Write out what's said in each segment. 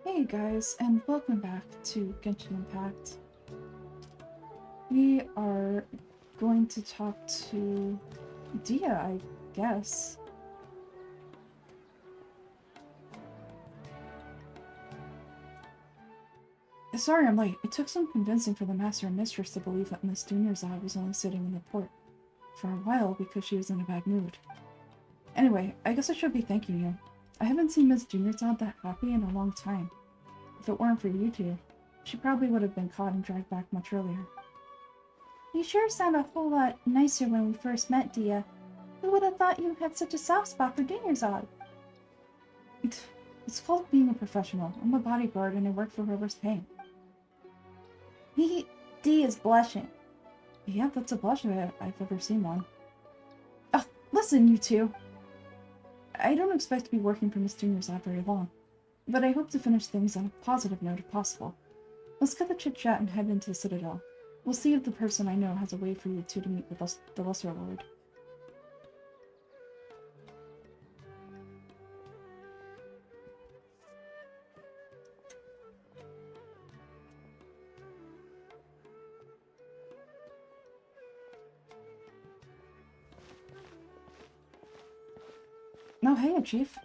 Hey guys, and welcome back to Genshin Impact. We are going to talk to Dia, I guess. Sorry I'm late. It took some convincing for the Master and Mistress to believe that Miss Dunyarzad was only sitting in the port for a while because she was in a bad mood. Anyway, I guess I should be thanking you. I haven't seen Miss Dunyarzad that happy in a long time. If it weren't for you two, she probably would have been caught and dragged back much earlier. You sure sound a whole lot nicer when we first met, Dia. Who would have thought you had such a soft spot for Dinnersod? It's called being a professional. I'm a bodyguard and I work for whoever's paying. Dee is blushing. Yeah, that's a blush if I've ever seen one. Oh, listen, you two. I don't expect to be working for Miss Dinnersod very long, but I hope to finish things on a positive note if possible. Let's cut the chit-chat and head into the Citadel. We'll see if the person I know has a way for you two to meet with us, the Lesser Lord. Oh, hey, Chief.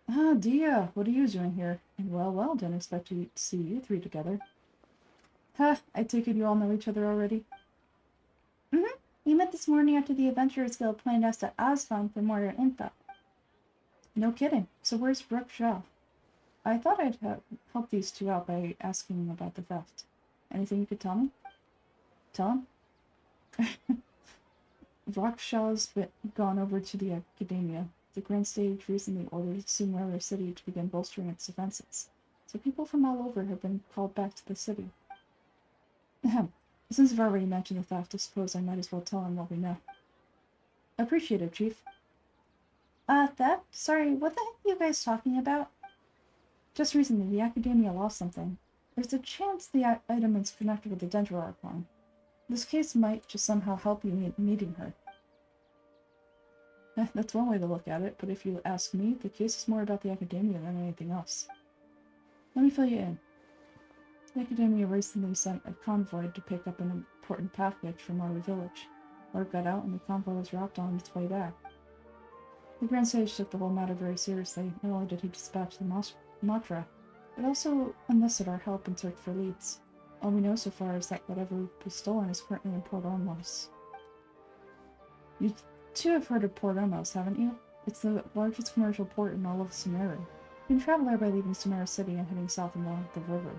Ah, Dia, what are you doing here? And well, didn't expect to see you three together. Ha, I take it you all know each other already? Mm-hmm. We met this morning after the Adventurers Guild planned us to Alhaitham for more info. No kidding. So where's Brooke Shaw? I thought I'd help these two out by asking them about the theft. Anything you could tell me? Tell him? Rakshaw's gone over to the Academia. The Grand Stage recently ordered Sumeru City to begin bolstering its defenses, so people from all over have been called back to the city. Ahem. Since I've already mentioned the theft, I suppose I might as well tell him what we know. Appreciate it, Chief. Theft? Sorry, what the heck are you guys talking about? Just recently, the Academia lost something. There's a chance the item is connected with the Dendro Archon. This case might just somehow help you meeting her. That's one way to look at it, but if you ask me, the case is more about the Academia than anything else. Let me fill you in. The Academia recently sent a convoy to pick up an important package from our village. Word got out and the convoy was wrapped on its way back. The Grand Sage took the whole matter very seriously. Not only did he dispatch the Matra, but also enlisted our help in search for leads. All we know so far is that whatever was stolen is currently in Port Ormos. You two have heard of Port Ormos, haven't you? It's the largest commercial port in all of Sumeru. You can travel there by leaving Sumeru City and heading south along the river.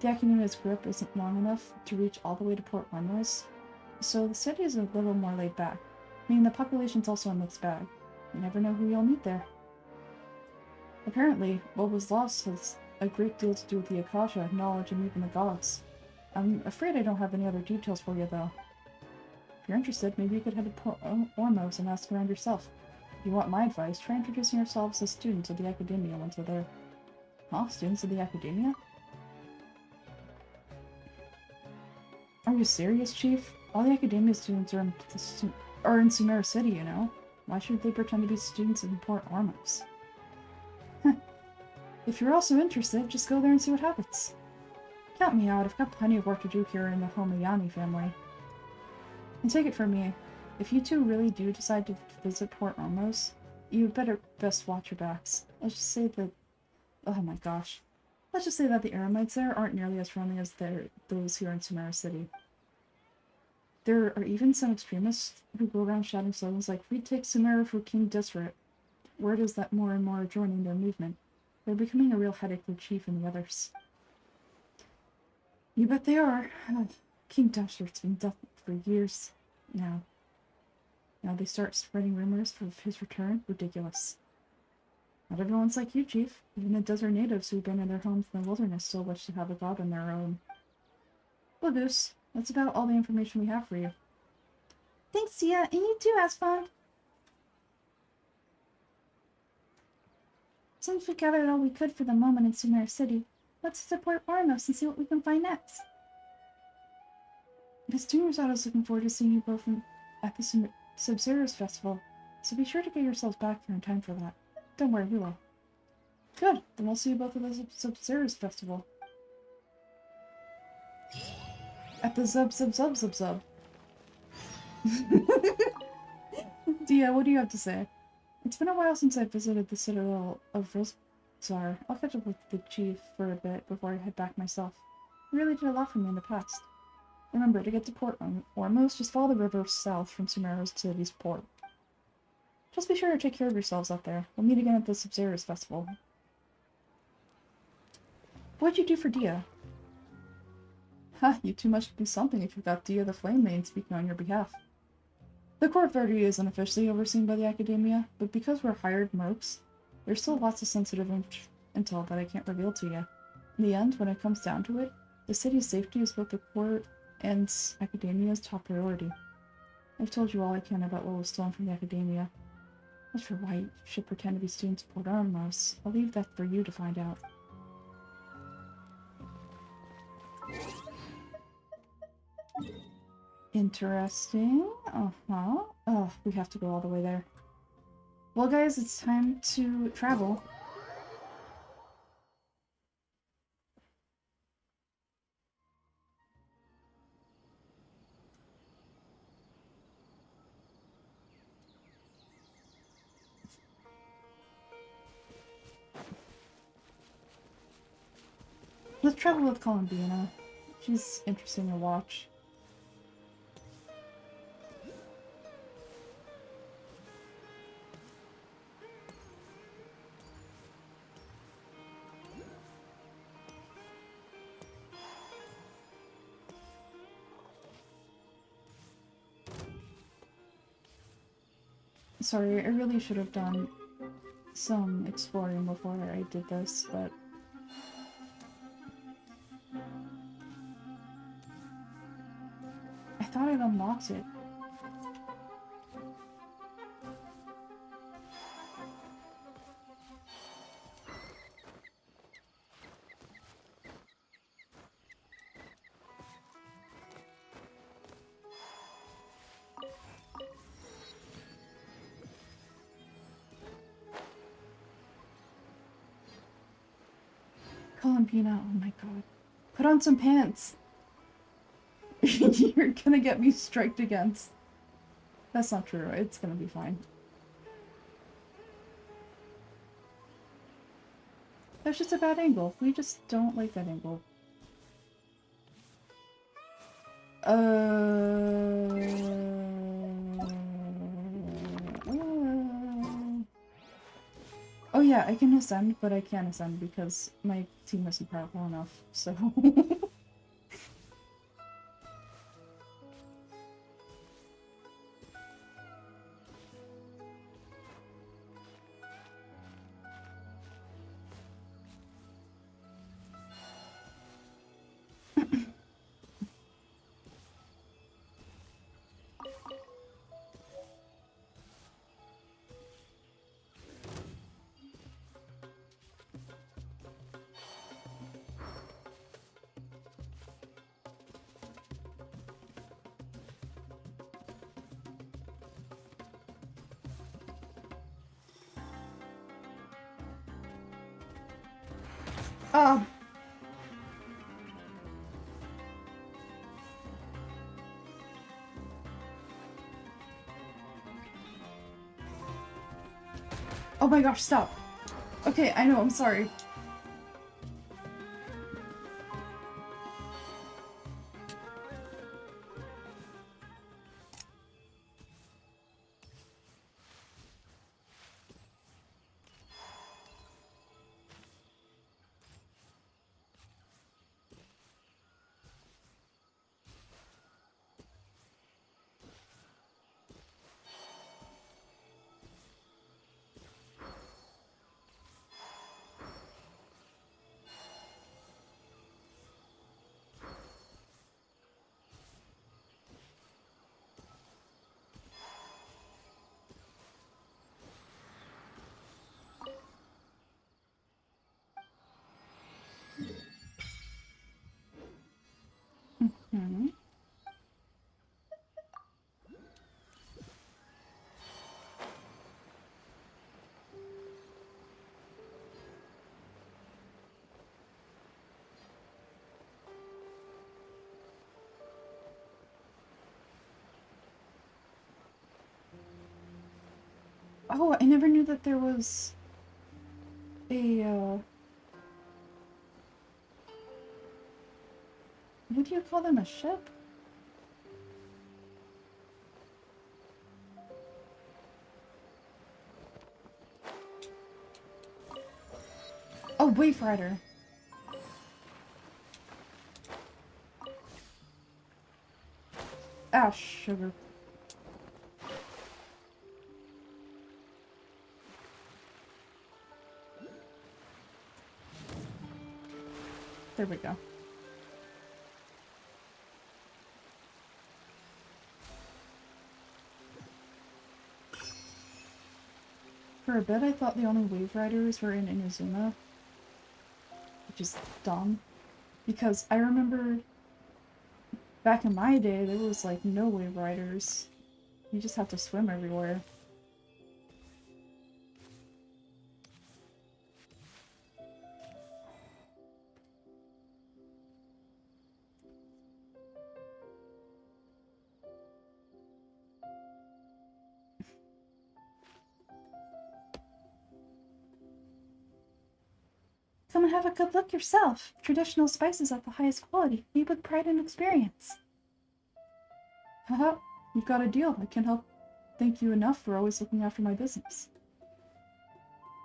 The Academia's grip isn't long enough to reach all the way to Port Ormos, so the city is a little more laid back, meaning the population's also a mixed bag. You never know who you'll meet there. Apparently, what was lost has a great deal to do with the Akasha, knowledge, and even the gods. I'm afraid I don't have any other details for you, though. If you're interested, maybe you could head to Port Ormos and ask around yourself. If you want my advice, try introducing yourselves as students of the Academia once you're there. Huh? Students of the Academia? Are you serious, Chief? All the Academia students are in Sumeru City, you know? Why should they pretend to be students in Port Ormos? If you're also interested, just go there and see what happens. Count me out, I've got plenty of work to do here in the Homayani family. And take it from me, if you two really do decide to visit Port Ormos, you best watch your backs. Let's just say that... Oh my gosh. Let's just say that the Eremites there aren't nearly as friendly as those here in Sumeru City. There are even some extremists who go around shouting slogans like, "We take Sumeru for King Deseret." Word is that more and more are joining their movement. They're becoming a real headache for Chief and the others. You bet they are. King Deseret's been dead for years now. Now they start spreading rumors of his return? Ridiculous. Not everyone's like you, Chief. Even the desert natives who've been in their homes in the wilderness still wish to have a god of their own. Well, Goose, that's about all the information we have for you. Thanks, Tia, and you too, Asphon. Since we gathered all we could for the moment in Sumeru City, let's support Ormos and see what we can find next. Miss Dunyarzad is looking forward to seeing you both at the Subzerus Festival, so be sure to get yourselves back here in time for that. Don't worry, we will. Good. Then we'll see you both at the Zub Festival. At the Zub. Dia, what do you have to say? It's been a while since I visited the Citadel of Rosar. I'll catch up with the chief for a bit before I head back myself. He really did a lot for me in the past. Remember, to get to Port Ormos, just follow the river south from Sumeros to City's port. Just be sure to take care of yourselves out there. We'll meet again at the Sub-Zerus Festival. What'd you do for Dia? Ha, you too much to be something if you've got Dia the Flame Maiden speaking on your behalf. The court very isn't officially overseen by the Academia, but because we're hired mercs, there's still lots of sensitive intel that I can't reveal to you. In the end, when it comes down to it, the city's safety is both the court and Academia's top priority. I've told you all I can about what was stolen from the Academia. As for why you should pretend to be students of Port Ormos, I'll leave that for you to find out. Interesting. Uh-huh. Oh, we have to go all the way there. Well, guys, it's time to travel. Let's travel with Columbina. She's interesting to watch. Sorry, I really should have done some exploring before I did this, but... I thought I'd unlocked it. Columbina, oh my god. Put on some pants! You're gonna get me striked against. That's not true, it's gonna be fine. That's just a bad angle. We just don't like that angle. Oh yeah, I can ascend, but I can't ascend because my team isn't powerful enough, so... Oh. Oh my gosh, stop. Okay, I know, I'm sorry. Oh, I never knew that there was a, what do you call them, a ship? Oh, Wave Rider. Ah, sugar. There we go. For a bit, I thought the only Wave Riders were in Inazuma, which is dumb. Because I remember back in my day, there was like no Wave Riders. You just had to swim everywhere. Come and have a good look yourself. Traditional spices at the highest quality, made with pride and experience. Haha, you've got a deal. I can't help thank you enough for always looking after my business.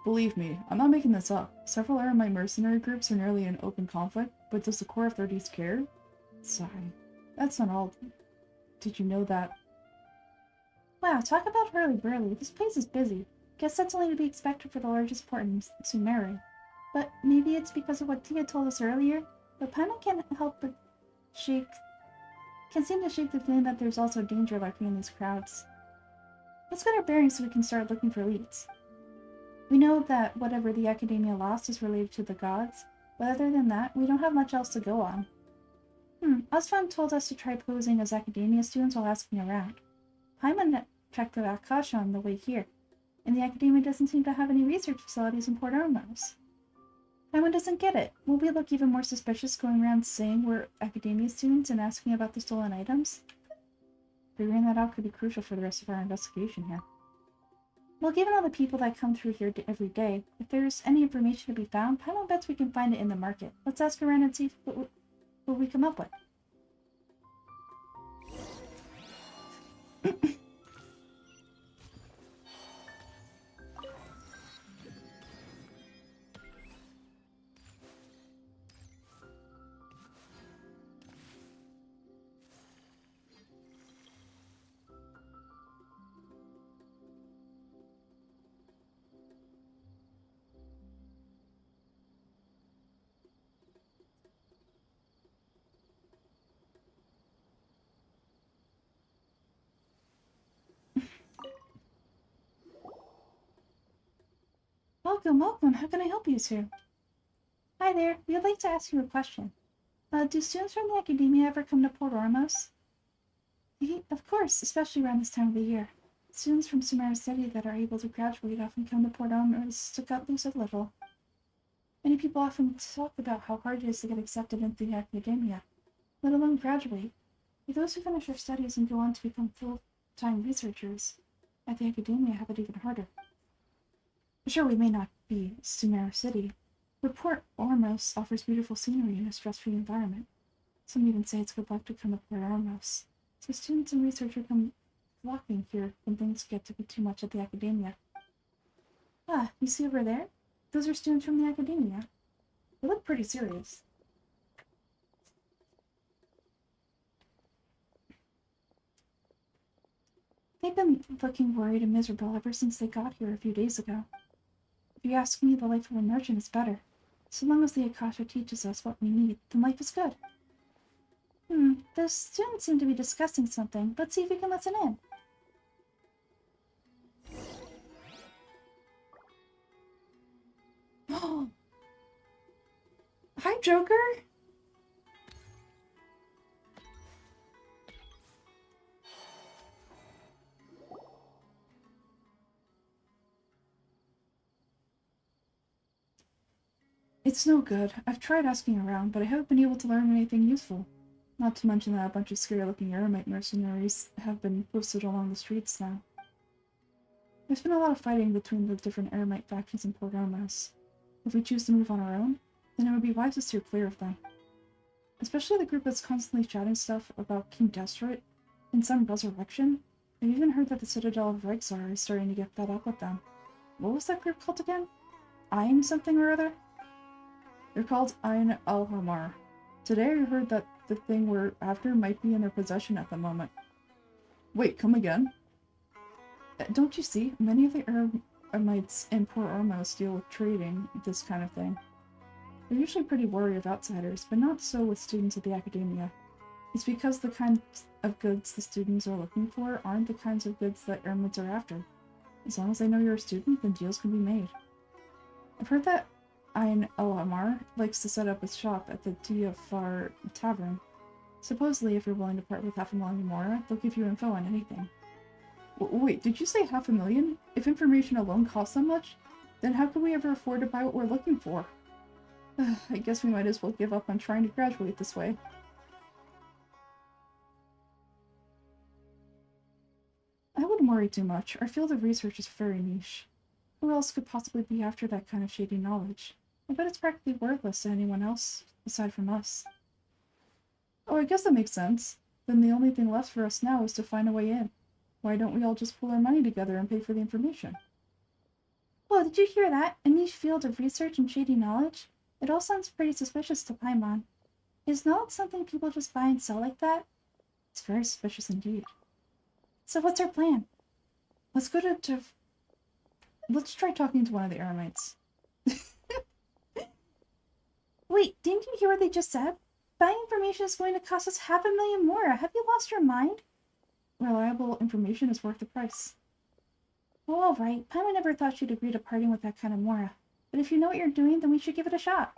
Believe me, I'm not making this up. Several Aramite mercenary groups are nearly in open conflict, but does the core authorities care? Sigh. That's not all. Did you know that? Wow, talk about hurly-burly. This place is busy. Guess that's only to be expected for the largest port in Sumeri. But maybe it's because of what Tia told us earlier, but Paimon can't help but can't seem to shake the feeling that there's also danger lurking in these crowds. Let's get our bearings so we can start looking for leads. We know that whatever the Academia lost is related to the gods, but other than that, we don't have much else to go on. Osvan told us to try posing as Academia students while asking around. Paimon checked the Akasha on the way here, and the Academia doesn't seem to have any research facilities in Port Ormos. Paimon doesn't get it. Will we look even more suspicious going around saying we're Academia students and asking about the stolen items? Figuring that out could be crucial for the rest of our investigation here. Well, given all the people that come through here every day, if there's any information to be found, Paimon bets we can find it in the market. Let's ask around and see what we come up with. Welcome, welcome. How can I help you, sir? Hi there. We would like to ask you a question. Do students from the Academia ever come to Port Ormos? Of course, especially around this time of the year. Students from Sumeru City that are able to graduate often come to Port Ormos to cut loose a little. Many people often talk about how hard it is to get accepted into the Academia, let alone graduate. For those who finish their studies and go on to become full-time researchers at the Academia have it even harder. Sure, we may not be Sumeru City, but Port Ormos offers beautiful scenery and a stress-free environment. Some even say it's good luck to come to Port Ormos, so students and researchers come flocking here when things get to be too much at the Academia. Ah, you see over there? Those are students from the Academia. They look pretty serious. They've been looking worried and miserable ever since they got here a few days ago. If you ask me, the life of a merchant is better. So long as the Akasha teaches us what we need, then life is good. The students seem to be discussing something. Let's see if we can listen in. Hi, Joker! It's no good. I've tried asking around, but I haven't been able to learn anything useful. Not to mention that a bunch of scary-looking Aramite mercenaries have been posted along the streets now. There's been a lot of fighting between the different Eremite factions in Port Ormos. If we choose to move on our own, then it would be wise to steer clear of them. Especially the group that's constantly shouting stuff about King Desperate and some resurrection. I've even heard that the Citadel of Rexar is starting to get fed up with them. What was that group called again? Ayn something or other? They're called Ayn Alhamar. Today I heard that the thing we're after might be in their possession at the moment. Wait, come again? Don't you see? Many of the Eremites in Port Ormos deal with trading, this kind of thing. They're usually pretty wary of outsiders, but not so with students at the academia. It's because the kinds of goods the students are looking for aren't the kinds of goods that Eremites are after. As long as they know you're a student, then deals can be made. I've heard that Ayn El-Amar likes to set up a shop at the Tiafar Tavern. Supposedly, if you're willing to part with 500,000 Mora, they'll give you info on anything. Wait, did you say 500,000? If information alone costs that much, then how could we ever afford to buy what we're looking for? I guess we might as well give up on trying to graduate this way. I wouldn't worry too much. Our field of research is very niche. Who else could possibly be after that kind of shady knowledge? I bet it's practically worthless to anyone else, aside from us. Oh, I guess that makes sense. Then the only thing left for us now is to find a way in. Why don't we all just pool our money together and pay for the information? Well, did you hear that? A niche field of research and shady knowledge? It all sounds pretty suspicious to Paimon. Is knowledge something people just buy and sell like that? It's very suspicious indeed. So what's our plan? Let's go to let's try talking to one of the Eremites. Wait, didn't you hear what they just said? Buying information is going to cost us 500,000 Mora. Have you lost your mind? Reliable information is worth the price. Well, alright. Paimon never thought she'd agree to parting with that kind of Mora. But if you know what you're doing, then we should give it a shot.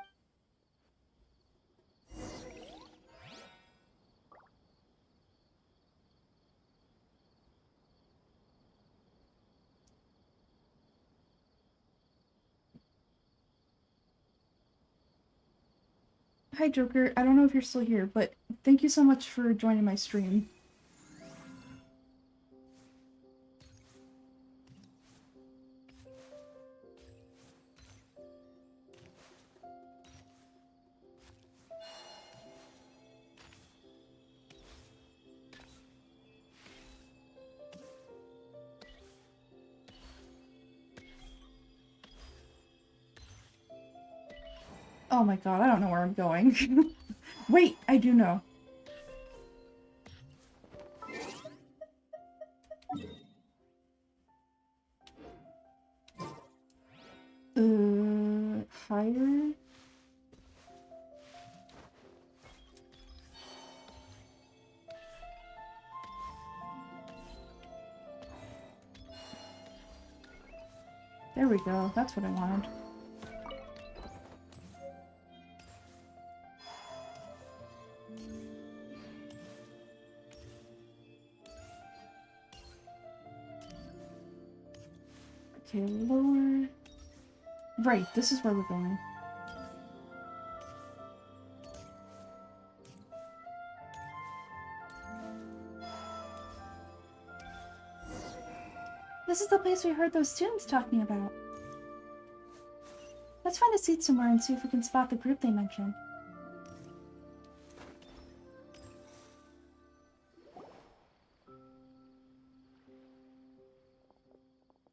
Hi, Joker. I don't know if you're still here, but thank you so much for joining my stream. Oh my god, I don't know where I'm going. Wait, I do know. Higher? There we go, that's what I wanted. Okay, lower. Right, this is where we're going. This is the place we heard those students talking about. Let's find a seat somewhere and see if we can spot the group they mentioned.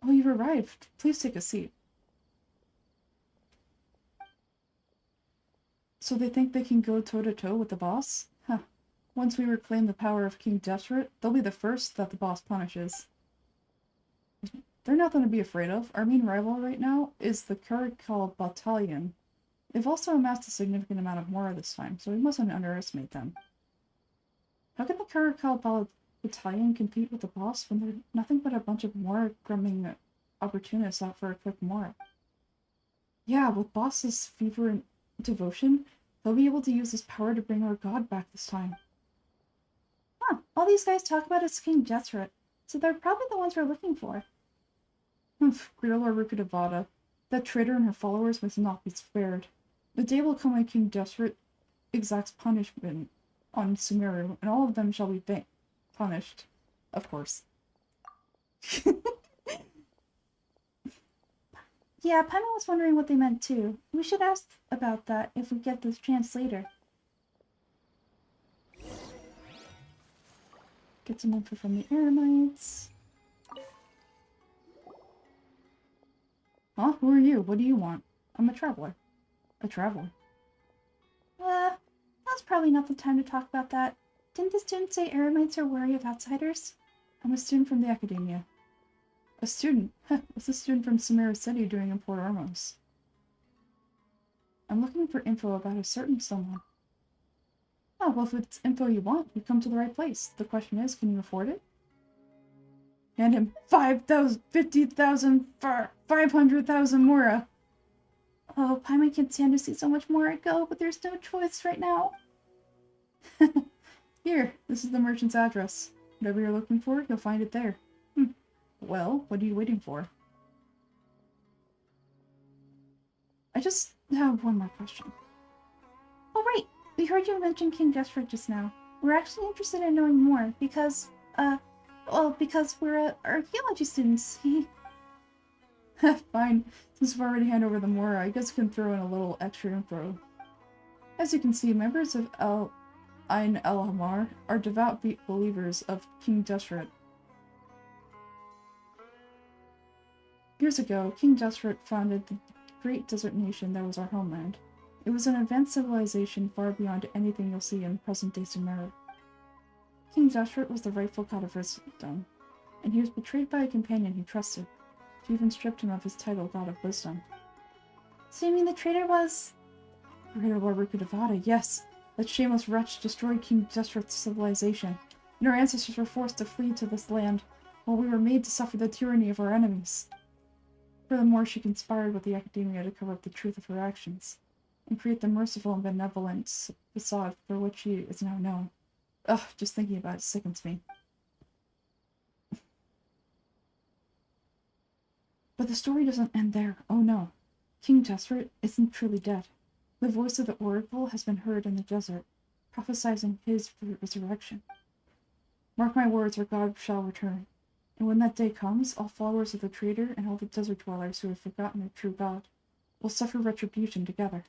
Oh, you've arrived. Please take a seat. So they think they can go toe-to-toe with the boss? Huh. Once we reclaim the power of King Desperate, they'll be the first that the boss punishes. They're nothing to be afraid of. Our main rival right now is the Kurikal Battalion. They've also amassed a significant amount of Mora this time, so we mustn't underestimate them. How can the Kurikal Battalion compete with the boss when they're nothing but a bunch of Mora-grumming opportunists out for a quick Mora? Yeah, with boss's fever and devotion, they'll be able to use this power to bring our god back this time. Huh, all these guys talk about is King Desperate, so they're probably the ones we're looking for. Grilla Rukadavada. That traitor and her followers must not be spared. The day will come when King Desperate exacts punishment on Sumeru, and all of them shall be punished. Of course. Yeah, Paimon was wondering what they meant too. We should ask about that if we get this chance later. Get some info from the Eremites. Huh? Who are you? What do you want? I'm a traveler. A traveler? That's probably not the time to talk about that. Didn't the student say Eremites are wary of outsiders? I'm a student from the academia. A student? What's a student from Samara City doing in Port Ormos? I'm looking for info about a certain someone. Oh, well, if it's info you want, you come to the right place. The question is, can you afford it? Hand him 5,000, 50,000, 500,000 Mora. Oh, Paimon can't stand to see so much Mora go, but there's no choice right now. Here, this is the merchant's address. Whatever you're looking for, you'll find it there. Well, what are you waiting for? I just have one more question. Oh, right. We heard you mention King Jesper just now. We're actually interested in knowing more because, because we're archaeology students. Fine. Since we've already handed over the Mora, I guess we can throw in a little extra info. As you can see, members of Ein Elhamar are devout believers of King Jesper. Years ago, King Jesper founded the great desert nation that was our homeland. It was an advanced civilization far beyond anything you'll see in present-day Sumeru. King Jesper was the rightful god of wisdom, and he was betrayed by a companion he trusted, who even stripped him of his title God of Wisdom. So you mean the traitor was... Greater Lord Rukkhadevata, yes! That shameless wretch destroyed King Jesper's civilization, and our ancestors were forced to flee to this land, while we were made to suffer the tyranny of our enemies. Furthermore, she conspired with the Academia to cover up the truth of her actions, and create the merciful and benevolent facade for which she is now known. Ugh, just thinking about it sickens me. But the story doesn't end there. Oh no. King Jesper isn't truly dead. The voice of the oracle has been heard in the desert, prophesizing his resurrection. Mark my words, our God shall return. And when that day comes, all followers of the traitor and all the desert dwellers who have forgotten their true God will suffer retribution together.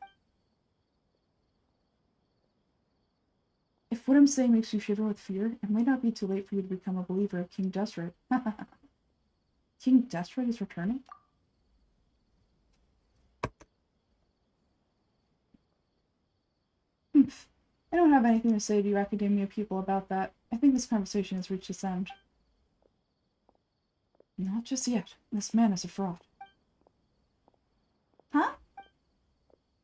If what I'm saying makes you shiver with fear, it might not be too late for you to become a believer of King Jesper. King Jesper is returning? I don't have anything to say to you academia people about that. I think this conversation has reached its end. Not just yet. This man is a fraud. Huh?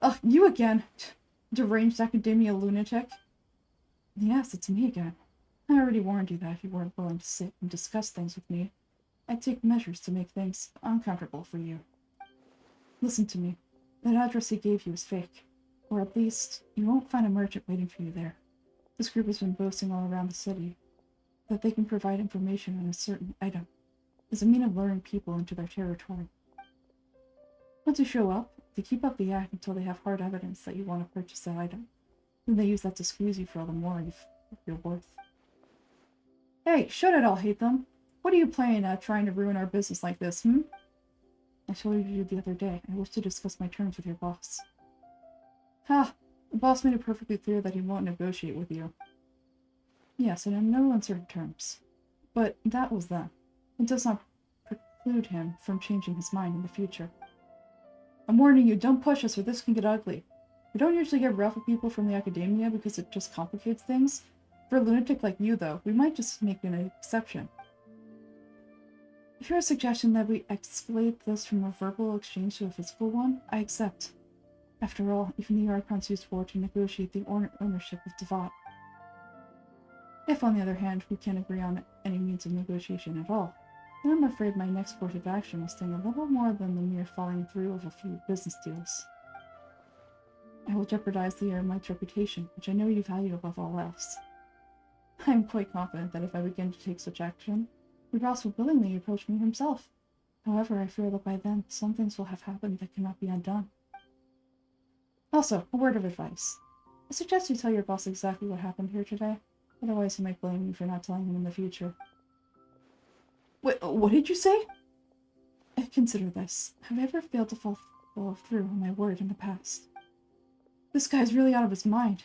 Oh, you again! Deranged academia lunatic? Yes, it's me again. I already warned you that if you weren't willing to sit and discuss things with me, I'd take measures to make things uncomfortable for you. Listen to me. That address he gave you is fake. Or at least, you won't find a merchant waiting for you there. This group has been boasting all around the city that they can provide information on a certain item as a means of luring people into their territory. Once you show up, they keep up the act until they have hard evidence that you want to purchase that item. Then they use that to squeeze you for all the more you're worth. Hey, shut it, Alhaitham! What are you playing at, trying to ruin our business like this, I told you the other day, I wish to discuss my terms with your boss. Ha! The boss made it perfectly clear that he won't negotiate with you. Yes, and in no uncertain terms. But that was then. It does not preclude him from changing his mind in the future. I'm warning you, don't push us or this can get ugly. We don't usually get rough with people from the academia because it just complicates things. For a lunatic like you, though, we might just make an exception. If you're a suggestion that we escalate this from a verbal exchange to a physical one, I accept. After all, even the Archons used war to negotiate the ownership of Devat. If, on the other hand, we can't agree on any means of negotiation at all, then I'm afraid my next course of action will sting a little more than the mere following through of a few business deals. I will jeopardize the Eremite's reputation, which I know you value above all else. I am quite confident that if I begin to take such action, your boss will willingly approach me himself. However, I fear that by then, some things will have happened that cannot be undone. Also, a word of advice. I suggest you tell your boss exactly what happened here today, otherwise he might blame you for not telling him in the future. Wait, what did you say? Consider this. Have I ever failed to follow through on my word in the past? This guy's really out of his mind.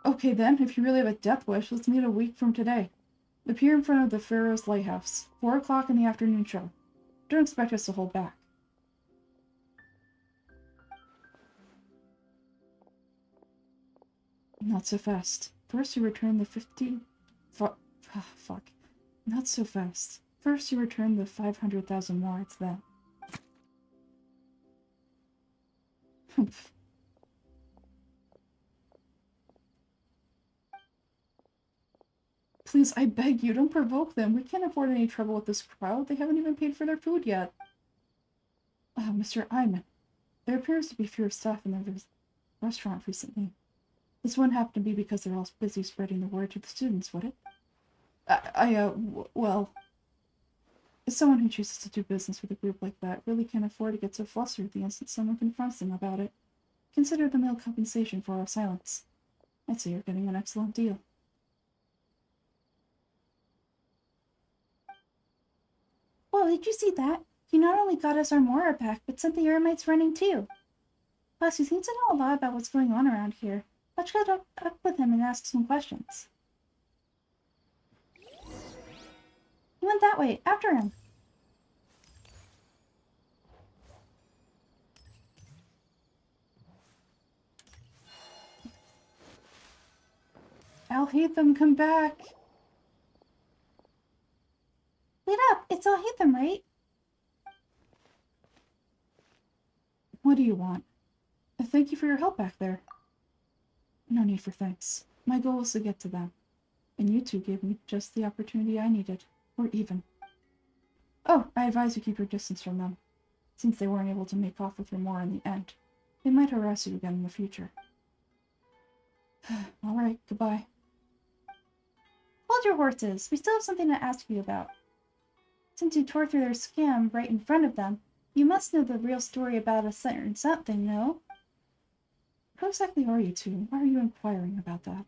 Okay then, if you really have a death wish, let's meet a week from today. Appear in front of the Pharaoh's Lighthouse. 4 o'clock in the afternoon show. Don't expect us to hold back. Not so fast. First you return the 50... fuck. Not so fast. First you return the 500,000 wards, then. Please, I beg you, don't provoke them. We can't afford any trouble with this crowd. They haven't even paid for their food yet. Mr. Iman, there appears to be fewer staff in the restaurant recently. This wouldn't happen to be because they're all busy spreading the word to the students, would it? Well... Someone who chooses to do business with a group like that really can't afford to get so flustered the instant someone confronts them about it. Consider the meal compensation for our silence. I'd say you're getting an excellent deal. Well, did you see that? He not only got us our Mora pack, but sent the Eremites running too. Plus, he seems to know a lot about what's going on around here. Let's go up with him and ask some questions. He went that way. After him. Alhaitham, come back. Wait up. It's Alhaitham, right? What do you want? Thank you for your help back there. No need for thanks. My goal was to get to them. And you two gave me just the opportunity I needed. Or even. Oh, I advise you keep your distance from them. Since they weren't able to make off with your Mora in the end, they might harass you again in the future. Alright, goodbye. Hold your horses. We still have something to ask you about. Since you tore through their scam right in front of them, you must know the real story about a certain something, no? Who exactly are you two? Why are you inquiring about that?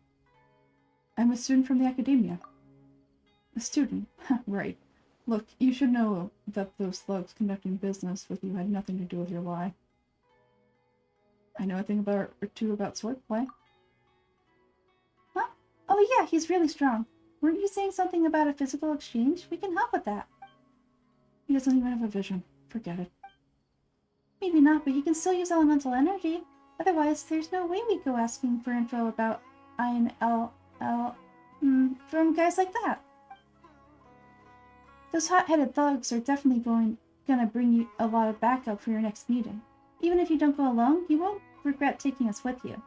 I'm a student from the academia. A student? Right. Look, you should know that those thugs conducting business with you had nothing to do with your lie. I know a thing or two about swordplay. Huh? Oh yeah, he's really strong. Weren't you saying something about a physical exchange? We can help with that. He doesn't even have a vision. Forget it. Maybe not, but he can still use elemental energy. Otherwise, there's no way we'd go asking for info about from guys like that. Those hot-headed thugs are definitely gonna bring you a lot of backup for your next meeting. Even if you don't go alone, you won't regret taking us with you.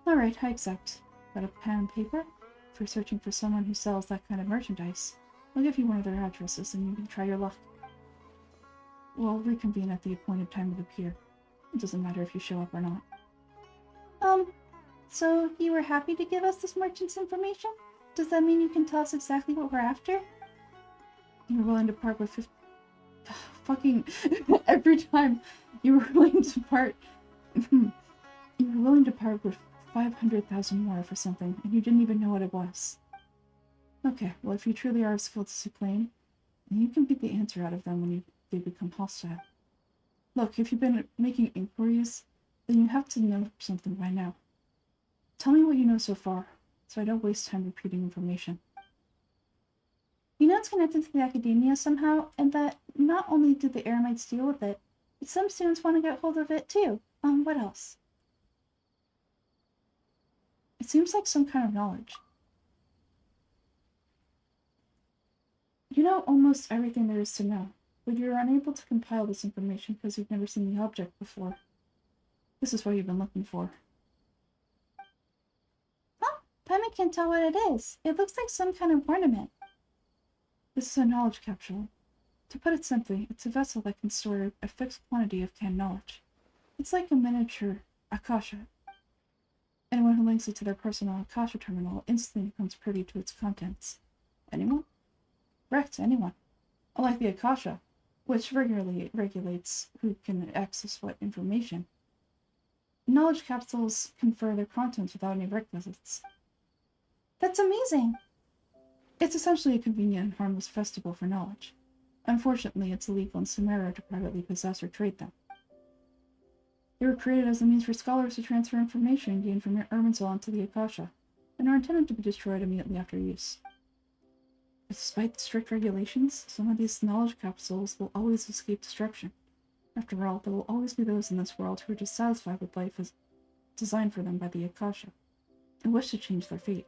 Alright, I accept. Got a pen and paper? If you're searching for someone who sells that kind of merchandise, I'll give you one of their addresses and you can try your luck. We'll reconvene at the appointed time of the pier. It doesn't matter if you show up or not. So you were happy to give us this merchant's information? Does that mean you can tell us exactly what we're after? You were willing to part with fucking every time you were willing to part you were willing to part with 500,000 more for something, and you didn't even know what it was. Okay, well if you truly are as skilled as you claim, then you can beat the answer out of them when they become hostile. Look, if you've been making inquiries, then you have to know something by now. Tell me what you know so far, so I don't waste time repeating information. You know it's connected to the academia somehow, and that not only did the Eremites deal with it, but some students want to get hold of it too. What else? It seems like some kind of knowledge. You know almost everything there is to know, but you're unable to compile this information because you've never seen the object before. This is what you've been looking for. Huh? Paimon can't tell what it is. It looks like some kind of ornament. This is a knowledge capsule. To put it simply, it's a vessel that can store a fixed quantity of canned knowledge. It's like a miniature Akasha. Anyone who links it to their personal Akasha terminal instantly becomes privy to its contents. Anyone? Correct, anyone. Unlike the Akasha, which regularly regulates who can access what information. Knowledge capsules confer their contents without any requisites. That's amazing! It's essentially a convenient and harmless festival for knowledge. Unfortunately, it's illegal in Sumeru to privately possess or trade them. They were created as a means for scholars to transfer information gained from Irminsul into the Akasha, and are intended to be destroyed immediately after use. But despite the strict regulations, some of these knowledge capsules will always escape destruction. After all, there will always be those in this world who are dissatisfied with life as designed for them by the Akasha, and wish to change their fate.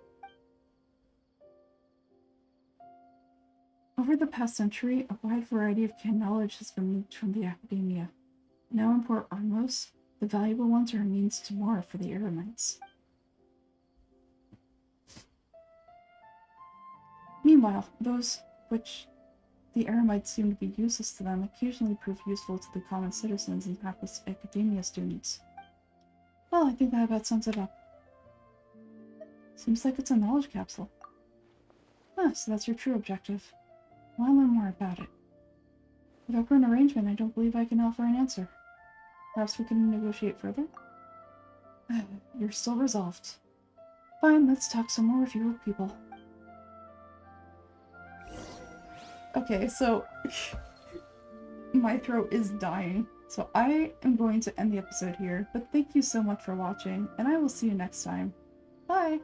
Over the past century, a wide variety of canned knowledge has been leaked from the academia. Now in Port Armos, the valuable ones are a means to more for the Eremites. Meanwhile, those which the Eremites seem to be useless to them occasionally prove useful to the common citizens and hapless academia students. Well, I think that about sums it up. Seems like it's a knowledge capsule. Ah, so that's your true objective. I want to learn more about it. Without current arrangement, I don't believe I can offer an answer. Perhaps we can negotiate further? You're still resolved. Fine, let's talk some more if you were people. Okay, so my throat is dying. So I am going to end the episode here, but thank you so much for watching, and I will see you next time. Bye!